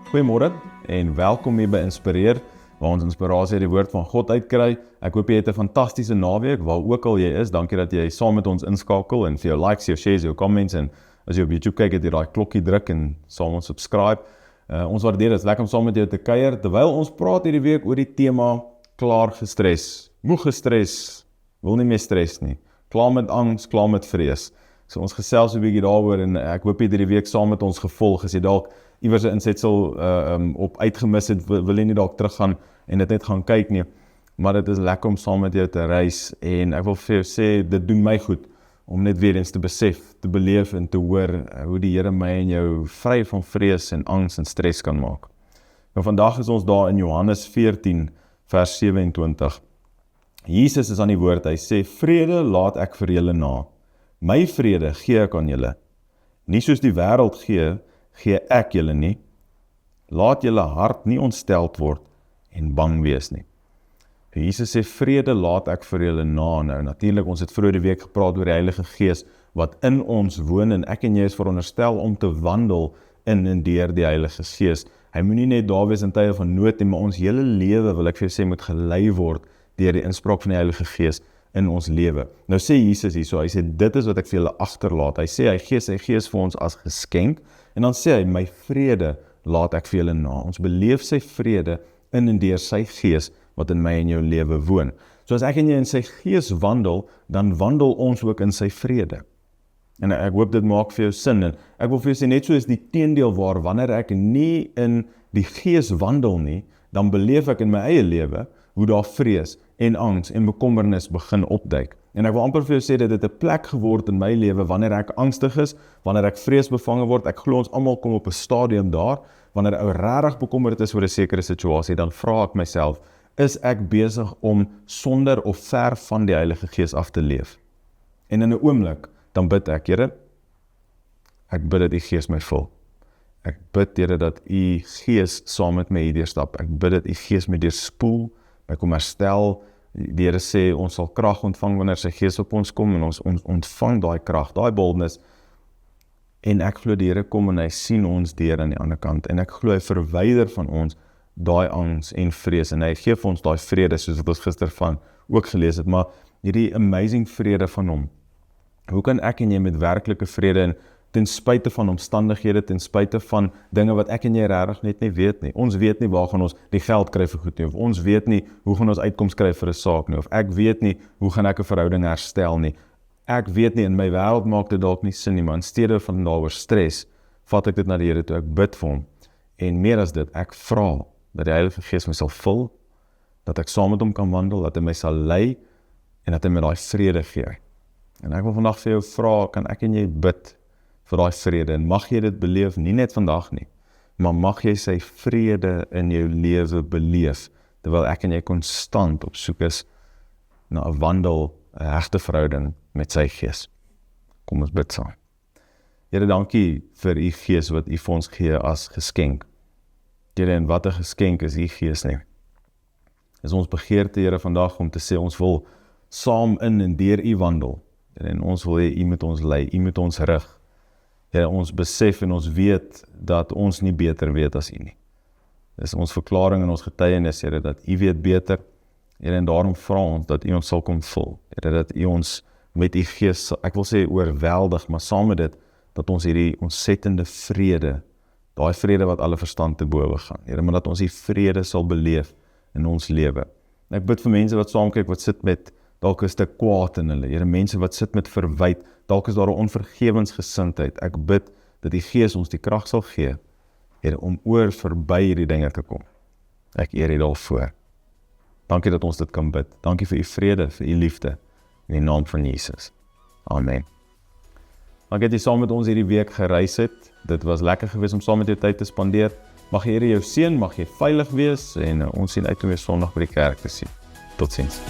Goeiemôre en welkom hier by Inspireer, waar ons inspirasie uit die woord van God uitkry. Ek hoop jy het 'n fantastiese naweek, waar ook al jy is. Dankie dat jy saam met ons inskakel en vir jou likes, jou shares, jou comments en as jy op YouTube kyk, het jy daai klokkie druk en saam ons subscribe. Ons waardeer dit, lekker om saam met jou te kuier, terwyl ons praat hierdie week oor die tema klaar gestres, moeg gestres, wil nie meer stres nie, klaar met angs, klaar met vrees. So ons gesels 'n bietjie daaroor en ek hoop jy het hierdie week saam met ons gevolg, as jy dalk iewers 'n insetsel op uitgemis het, wil jy nie dalk teruggaan en dit net gaan kyk nie, maar dit is lekker om saam met jou te reis en ek wil vir jou sê, dit doen my goed om net weer eens te besef, te beleef en te hoor hoe die Here my en jou vry van vrees en angs en stres kan maak. Nou vandag is ons daar in Johannes 14 vers 27. Jesus is aan die woord, hy sê, vrede laat ek vir julle na. My vrede gee ek aan julle. Nie soos die wêreld gee ek julle nie. Laat julle hart nie ontsteld word en bang wees nie. Jesus sê, vrede laat ek vir julle na. Nou, natuurlik, ons het vroeër die week gepraat oor die Heilige Gees, wat in ons woon, en ek en jy is veronderstel om te wandel in en deur die Heilige Gees. Hy moet nie net daar wees in tye van nood nie, maar ons hele lewe, wil ek vir jou sê, moet gelei word deur die inspraak van die Heilige Gees in ons lewe. Nou sê Jesus hierso, hy sê, dit is wat ek vir julle agterlaat. Hy sê, hy gee sy Gees vir ons as geskenk, en dan sê hy, my vrede laat ek vir julle na. Ons beleef sy vrede in en deur sy Gees, wat in my en jou lewe woon. So as ek en jy in sy Gees wandel, dan wandel ons ook in sy vrede. En ek hoop dit maak vir jou sin, en ek wil vir jou sê, net so is die teendeel waar, wanneer ek nie in die Gees wandel nie, dan beleef ek in my eie lewe, hoe daar vrees en angs en bekommernis begin opduik. En ek wil amper vir jou sê, dat dit 'n plek geword in my lewe, wanneer ek angstig is, wanneer ek vreesbevange word, ek glo ons almal kom op 'n stadium daar, wanneer ou regtig bekommerd is oor 'n sekere situasie, dan vra ek myself, is ek besig om sonder of ver van die Heilige Gees af te leef? En in 'n oomblik, dan bid ek, Here, ek bid dat U Gees my vul. Ek bid, Here, dat U Gees saam met my hierdeur stap. Ek bid dat U Gees my deurspoel, my kom herstel. Die Here sê, ons sal krag ontvang wanneer sy Gees op ons kom, en ons ontvang daai krag, daai boldness, en ek glo die Here kom en hy sien ons deur aan die ander kant, en ek glo hy verwyder van ons daai angs en vrees, en hy gee vir ons daai vrede, soos wat ons gister van ook gelees het, maar hierdie amazing vrede van hom. Hoe kan ek en jy met werklike vrede, en ten spyte van omstandighede, ten spyte van dinge wat ek en jy regtig net nie weet nie. Ons weet nie waar gaan ons die geld kry vir goed nie, of ons weet nie hoe gaan ons uitkoms kry vir 'n saak nie, of ek weet nie hoe gaan ek 'n verhouding herstel nie. Ek weet nie, in my wêreld maak dit dalk nie sin nie, maar in steede van daaroor stres, vat ek dit na die Here toe, ek bid vir hom, en meer as dit, ek vra dat die Heilige Gees my sal vul, dat ek saam met hom kan wandel, dat hy my sal lei, en dat hy my daai vrede gee. En ek wil vandag vir jou vra, kan ek en jy bid vir daai vrede, en mag jy dit beleef, nie net vandag nie, maar mag jy sy vrede in jou lewe beleef, terwyl ek en jy konstant op soek is na 'n wandel, 'n hegte verhouding met sy Gees. Kom ons bid saam. Here, dankie vir U Gees wat U vir ons gee as geskenk. Here, en wat 'n geskenk is U Gees nie. Is ons begeerte, Here, vandag om te sê, ons wil saam in en deur U wandel, en ons wil hê U moet ons lei, U moet ons rig. Here, ons besef en ons weet dat ons nie beter weet as U nie. Dis ons verklaring en ons getuienis, Here, dat U weet beter, Here, en daarom vra ons dat U ons sal kom vul, Here, dat U ons met U Gees, ek wil sê oorweldig, maar saam met dit, dat ons hierdie ontsettende vrede, daai vrede wat alle verstand te bowe gaan, Here, maar dat ons die vrede sal beleef in ons lewe. Ek bid vir mense wat saamkyk, wat sit met dalk 'n stuk kwaad in hulle, Here, mense wat sit met verwyd, dalk is daar 'n onvergewensgesindheid. Ek bid dat die Gees ons die krag sal gee, Here, om oor verby hierdie dinge te kom. Ek eer U daarvoor. Dankie dat ons dit kan bid. Dankie vir U vrede, vir U liefde, in die naam van Jesus. Amen. Dankie dat jy saam met ons hierdie week gereis het. Dit was lekker geweest om saam met jou tyd te spandeer. Mag die Here jou seën, mag jy veilig wees, en ons sien uit om weer Sondag by die kerk te sien. Totsiens.